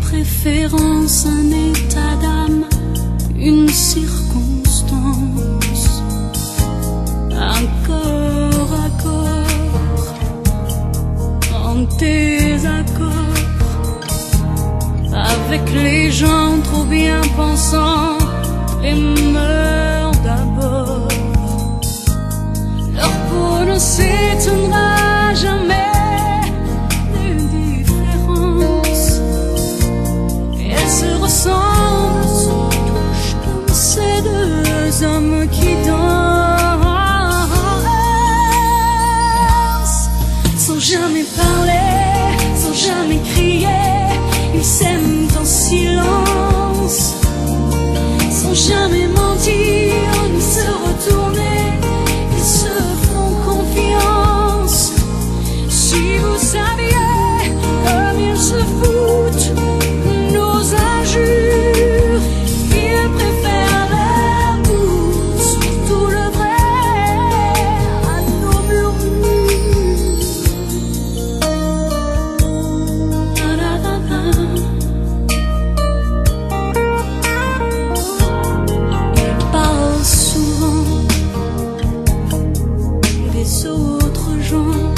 préférence, un état d'âme, une circonstance, un corps à corps, en désaccord avec les gens trop bien pensants et meurent d'abord. Leur peau ne s'étonnera jamais des différences, et elles se ressemblent, se touchent comme ces deux hommes qui dansent sans jamais parler, sans jamais crier. Ils s'aiment en silence, sans jamais mentir ni se retourner. Ils se font confiance. Si vous saviez comme ils se foutent de nos injures, ils préfèrent l'amour, surtout le vrai, à nos murmures. Ils parlent souvent des autres gens,